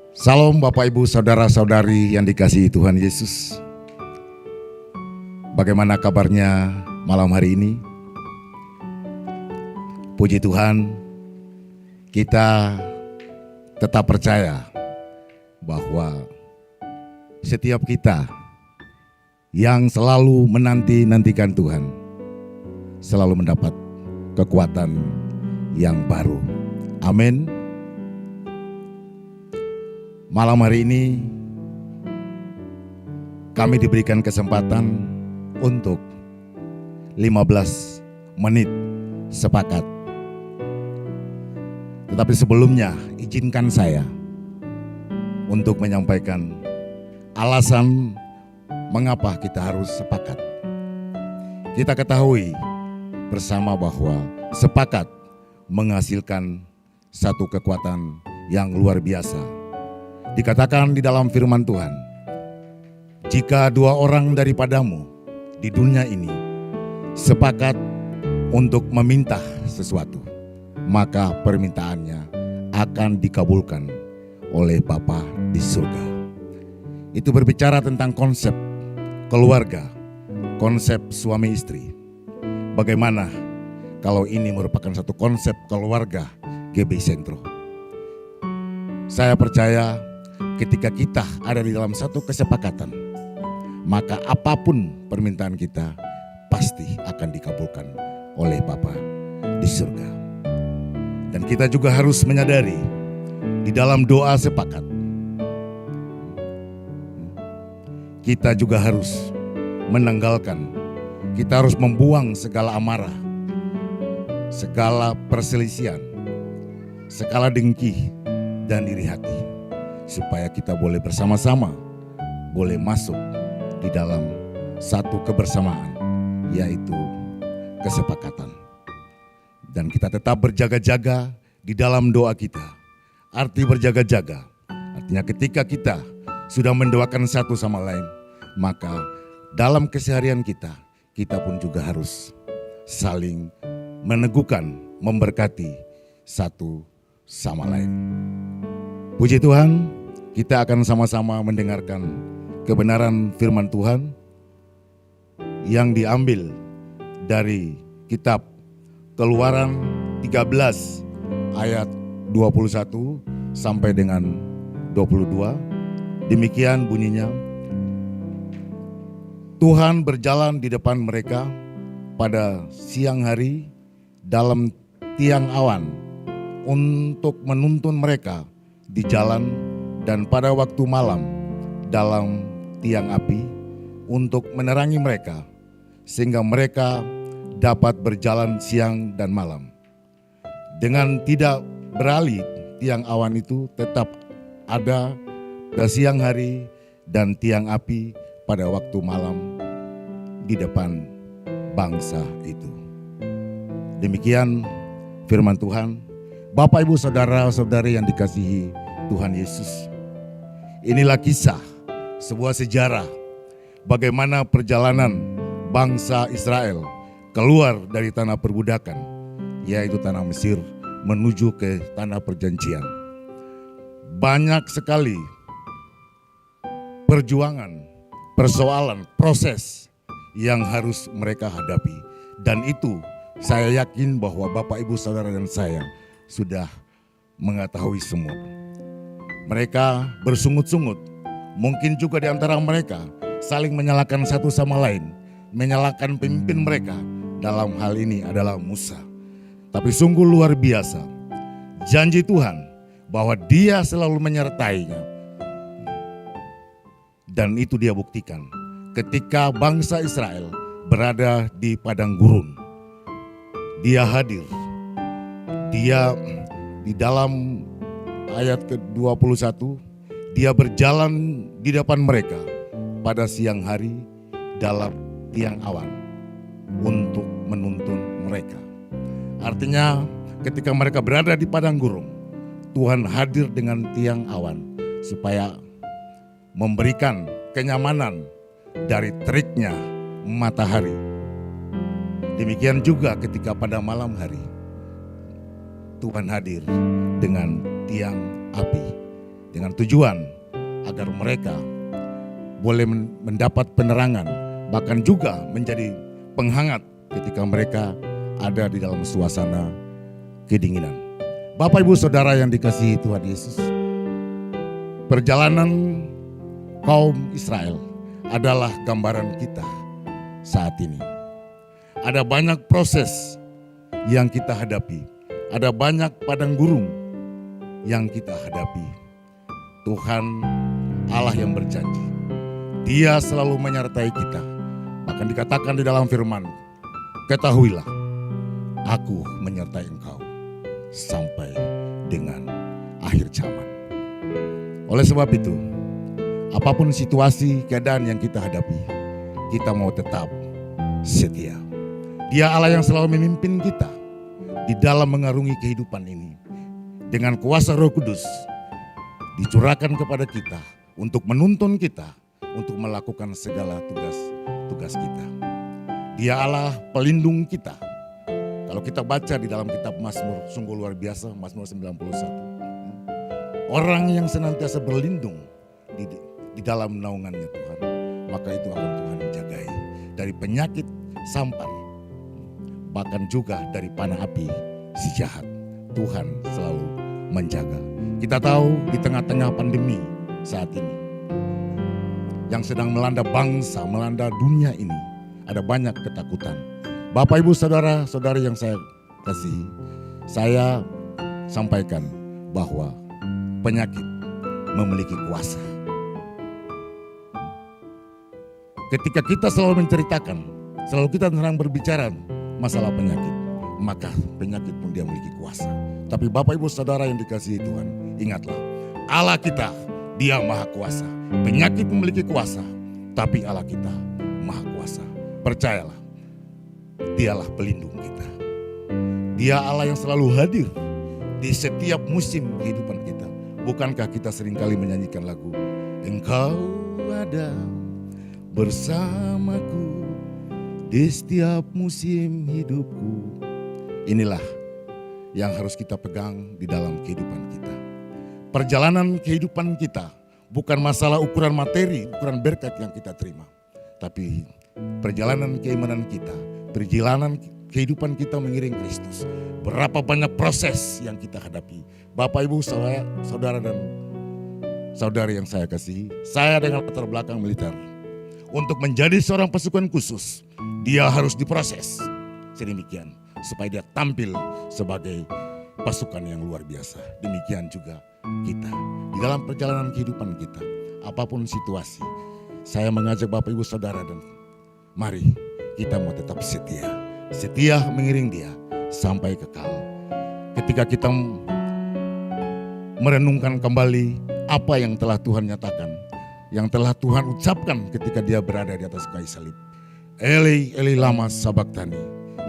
Salam Bapak Ibu Saudara-saudari yang dikasihi Tuhan Yesus. Bagaimana kabarnya malam hari ini? Puji Tuhan, kita tetap percaya bahwa setiap kita yang selalu menanti-nantikan Tuhan selalu mendapat kekuatan yang baru. Amin. Malam hari ini kami diberikan kesempatan untuk 15 menit sepakat. Tetapi sebelumnya izinkan saya untuk menyampaikan alasan mengapa kita harus sepakat. Kita ketahui bersama bahwa sepakat menghasilkan satu kekuatan yang luar biasa. Dikatakan di dalam firman Tuhan, jika dua orang daripadamu di dunia ini sepakat untuk meminta sesuatu, maka permintaannya akan dikabulkan oleh Bapa di surga. Itu berbicara tentang konsep keluarga, konsep suami istri. Bagaimana kalau ini merupakan satu konsep keluarga GB Sentro? Saya percaya ketika kita ada di dalam satu kesepakatan, maka apapun permintaan kita pasti akan dikabulkan oleh Bapa di surga. Dan kita juga harus menyadari di dalam doa sepakat, kita juga harus menanggalkan, kita harus membuang segala amarah, segala perselisihan, segala dengki dan iri hati, supaya kita boleh bersama-sama, boleh masuk di dalam satu kebersamaan, yaitu kesepakatan. Dan kita tetap berjaga-jaga di dalam doa kita. Arti berjaga-jaga, artinya ketika kita sudah mendoakan satu sama lain, maka dalam keseharian kita, kita pun juga harus saling meneguhkan, memberkati satu sama lain. Puji Tuhan, kita akan sama-sama mendengarkan kebenaran firman Tuhan yang diambil dari kitab Keluaran 13 ayat 21 sampai dengan 22. Demikian bunyinya. Tuhan berjalan di depan mereka pada siang hari dalam tiang awan untuk menuntun mereka di jalan, dan pada waktu malam dalam tiang api untuk menerangi mereka, sehingga mereka dapat berjalan siang dan malam. Dengan tidak beralih, tiang awan itu tetap ada pada siang hari dan tiang api pada waktu malam di depan bangsa itu. Demikian firman Tuhan. Bapak, Ibu, Saudara-saudari yang dikasihi Tuhan Yesus. Inilah kisah, sebuah sejarah bagaimana perjalanan bangsa Israel keluar dari tanah perbudakan, yaitu tanah Mesir, menuju ke tanah perjanjian. Banyak sekali perjuangan, persoalan, proses yang harus mereka hadapi. Dan itu saya yakin bahwa Bapak, Ibu, Saudara dan saya sudah mengetahui semua. Mereka bersungut-sungut, mungkin juga di antara mereka saling menyalahkan satu sama lain, menyalahkan pemimpin mereka. Dalam hal ini adalah Musa. Tapi sungguh luar biasa janji Tuhan bahwa Dia selalu menyertainya. Dan itu Dia buktikan ketika bangsa Israel berada di padang gurun. Dia hadir. Dia di dalam ayat ke-21, Dia berjalan di depan mereka pada siang hari dalam tiang awan untuk menuntun mereka. Artinya ketika mereka berada di padang gurun, Tuhan hadir dengan tiang awan supaya memberikan kenyamanan dari teriknya matahari. Demikian juga ketika pada malam hari, Tuhan hadir dengan tiang api dengan tujuan agar mereka boleh mendapat penerangan, bahkan juga menjadi penghangat ketika mereka ada di dalam suasana kedinginan. Bapak Ibu Saudara yang dikasihi Tuhan Yesus, perjalanan kaum Israel adalah gambaran kita saat ini. Ada banyak proses yang kita hadapi, ada banyak padang gurun yang kita hadapi. Tuhan Allah yang berjanji, Dia selalu menyertai kita. Bahkan dikatakan di dalam firman, ketahuilah, aku menyertai engkau sampai dengan akhir zaman. Oleh sebab itu, apapun situasi keadaan yang kita hadapi, kita mau tetap setia. Dia Allah yang selalu memimpin kita di dalam mengarungi kehidupan ini. Dengan kuasa Roh Kudus dicurahkan kepada kita untuk menuntun kita untuk melakukan segala tugas kita. Dia Allah pelindung kita. Kalau kita baca di dalam kitab Mazmur, sungguh luar biasa, Mazmur 91. Orang yang senantiasa berlindung di dalam naungannya Tuhan, maka itu akan Tuhan jagai dari penyakit sampar, bahkan juga dari panah api si jahat. Tuhan selalu menjaga. Kita tahu di tengah-tengah pandemi saat ini yang sedang melanda bangsa, melanda dunia ini, ada banyak ketakutan. Bapak Ibu Saudara-saudari yang saya kasihi, saya sampaikan bahwa penyakit memiliki kuasa. Ketika kita selalu menceritakan, selalu kita sedang berbicara masalah penyakit, maka penyakit pun dia memiliki kuasa. Tapi Bapak Ibu Saudara yang dikasihi Tuhan, ingatlah, Allah kita, Dia maha kuasa. Penyakit memiliki kuasa, tapi Allah kita maha kuasa. Percayalah, Dialah pelindung kita. Dia Allah yang selalu hadir di setiap musim kehidupan kita. Bukankah kita seringkali menyanyikan lagu, Engkau ada bersamaku di setiap musim hidupku. Inilah yang harus kita pegang di dalam kehidupan kita. Perjalanan kehidupan kita bukan masalah ukuran materi, ukuran berkat yang kita terima. Tapi perjalanan keimanan kita, perjalanan kehidupan kita mengiring Kristus. Berapa banyak proses yang kita hadapi. Bapak Ibu Saudara dan saudari yang saya kasihi, saya dengan latar belakang militer. Untuk menjadi seorang pasukan khusus, dia harus diproses sedemikian supaya dia tampil sebagai pasukan yang luar biasa. Demikian juga kita di dalam perjalanan kehidupan kita, apapun situasi, saya mengajak Bapak Ibu Saudara dan mari kita mau tetap setia mengiring Dia sampai kekal. Ketika kita merenungkan kembali apa yang telah Tuhan nyatakan, yang telah Tuhan ucapkan ketika Dia berada di atas kayu salib, Eli Eli lama sabachthani,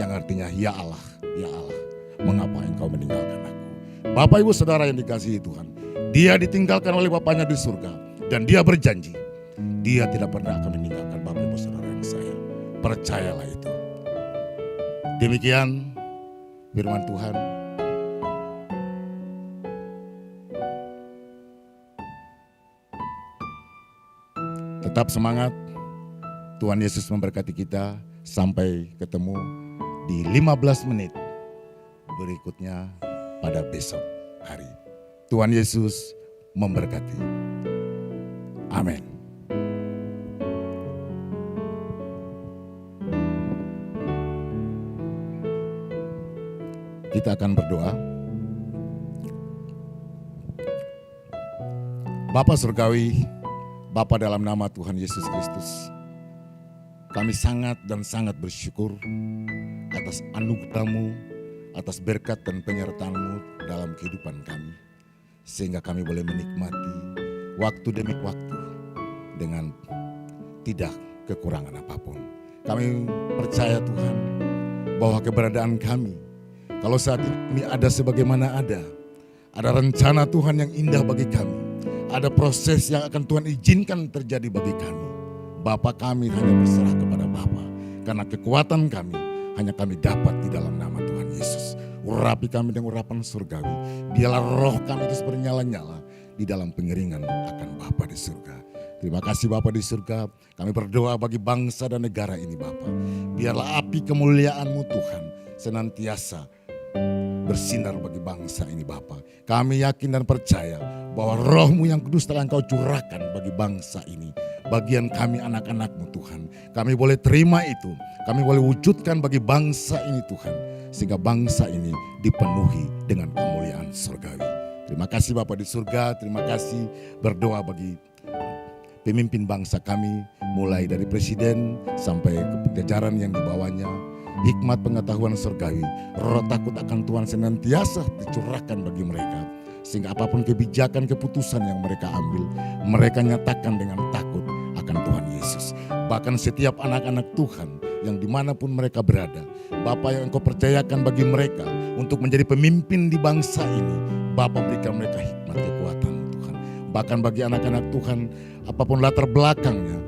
yang artinya ya Allah, mengapa engkau meninggalkan aku? Bapak Ibu Saudara yang dikasihi Tuhan, Dia ditinggalkan oleh Bapaknya di surga dan Dia berjanji Dia tidak pernah akan meninggalkan Bapak Ibu Saudara yang saya. Percayalah itu. Demikian firman Tuhan. Tetap semangat. Tuhan Yesus memberkati kita. Sampai ketemu di 15 menit berikutnya pada besok hari. Tuhan Yesus memberkati. Amin. Kita akan berdoa. Bapa Surgawi, Bapa dalam nama Tuhan Yesus Kristus, kami sangat dan sangat bersyukur atas anugerah-Mu, atas berkat dan penyertaan-Mu dalam kehidupan kami. Sehingga kami boleh menikmati waktu demi waktu dengan tidak kekurangan apapun. Kami percaya Tuhan bahwa keberadaan kami, kalau saat ini ada sebagaimana ada rencana Tuhan yang indah bagi kami. Ada proses yang akan Tuhan izinkan terjadi bagi kami. Bapa kami hanya berserah kepada Bapa. Karena kekuatan kami hanya kami dapat di dalam nama Tuhan Yesus. Urapi kami dengan urapan surgawi. Biarlah roh kami terus bernyala-nyala. di dalam pengiringan akan Bapa di surga. Terima kasih Bapa di surga, kami berdoa bagi bangsa dan negara ini Bapa. Biarlah api kemuliaan-Mu Tuhan senantiasa bersinar bagi bangsa ini Bapa. Kami yakin dan percaya bahwa Roh-Mu yang kudus telah Engkau curahkan bagi bangsa ini. Bagian kami anak-anak-Mu Tuhan. Kami boleh terima itu. Kami boleh wujudkan bagi bangsa ini Tuhan. Sehingga bangsa ini dipenuhi dengan kemuliaan surgawi. Terima kasih Bapa di surga. Terima kasih berdoa bagi pemimpin bangsa kami. Mulai dari presiden sampai ke jajaran yang dibawanya. Hikmat pengetahuan surgawi, roh takut akan Tuhan senantiasa dicurahkan bagi mereka. Sehingga apapun kebijakan keputusan yang mereka ambil, mereka nyatakan dengan takut akan Tuhan Yesus. Bahkan setiap anak-anak Tuhan yang dimanapun mereka berada, Bapa yang Engkau percayakan bagi mereka untuk menjadi pemimpin di bangsa ini, Bapa berikan mereka hikmat kekuatan Tuhan. Bahkan bagi anak-anak Tuhan, apapun latar belakangnya,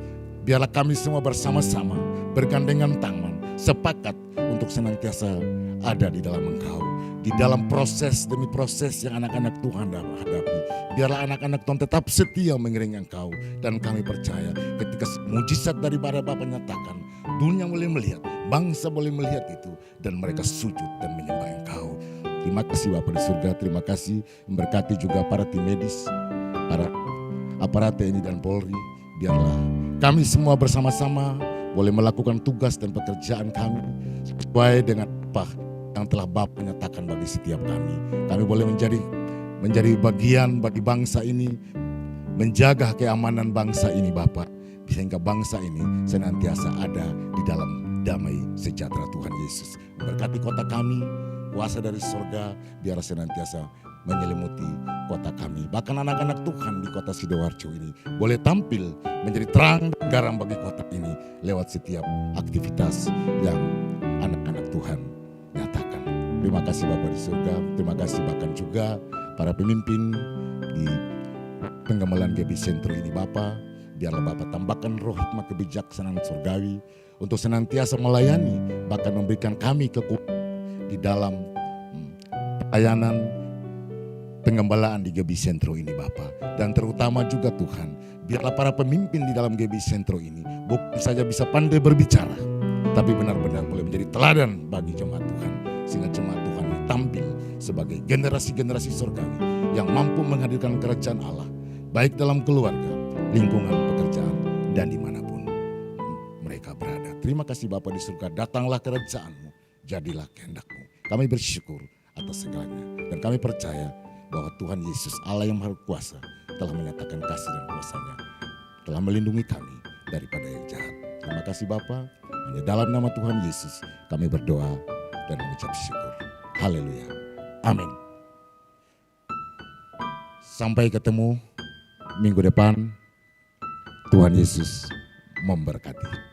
biarlah kami semua bersama-sama bergandengan tangan, sepakat untuk senantiasa ada di dalam Engkau. Di dalam proses demi proses yang anak-anak Tuhan hadapi. Biarlah anak-anak Tuhan tetap setia mengiringi Engkau. Dan kami percaya ketika mujizat daripada Bapa nyatakan, dunia boleh melihat, bangsa boleh melihat itu. Dan mereka sujud dan menyembah Engkau. Terima kasih Bapa di surga, terima kasih memberkati juga para tim medis, para aparat TNI dan Polri. Biarlah kami semua bersama-sama boleh melakukan tugas dan pekerjaan kami sesuai dengan apa yang telah Bapa nyatakan bagi setiap kami. Kami boleh menjadi bagian bagi bangsa ini, menjaga keamanan bangsa ini Bapa, sehingga bangsa ini senantiasa ada di dalam damai sejahtera Tuhan Yesus. Berkati kota kami, kuasa dari surga biar senantiasa menyelimuti kota kami. Bahkan anak-anak Tuhan di kota Sidoarjo ini boleh tampil menjadi terang dan garam bagi kota ini lewat setiap aktivitas yang anak-anak Tuhan nyatakan. Terima kasih Bapa di surga, terima kasih bahkan juga para pemimpin di penggemelan GB Sentro ini Bapa. Biarlah Bapa tambahkan roh hikmat kebijaksanaan surgawi untuk senantiasa melayani, bahkan memberikan kami kekuatan di dalam pelayanan penggembalaan di GB Sentro ini Bapa. Dan terutama juga Tuhan, biarlah para pemimpin di dalam GB Sentro ini bukan saja bisa pandai berbicara, tapi benar-benar boleh menjadi teladan bagi jemaat Tuhan. Sehingga jemaat Tuhan tampil sebagai generasi-generasi surgawi yang mampu menghadirkan kerajaan Allah, baik dalam keluarga, lingkungan pekerjaan, dan dimanapun mereka berada. Terima kasih Bapa di surga, datanglah kerajaan-Mu, jadilah kehendak-Mu. Kami bersyukur atas segalanya, dan kami percaya bahwa Tuhan Yesus Allah yang Maha Kuasa telah menyatakan kasih dan kuasa-Nya, telah melindungi kami daripada yang jahat. Terima kasih Bapa, hanya dalam nama Tuhan Yesus kami berdoa dan mengucap syukur. Haleluya. Amin. Sampai ketemu minggu depan. Tuhan Yesus memberkati.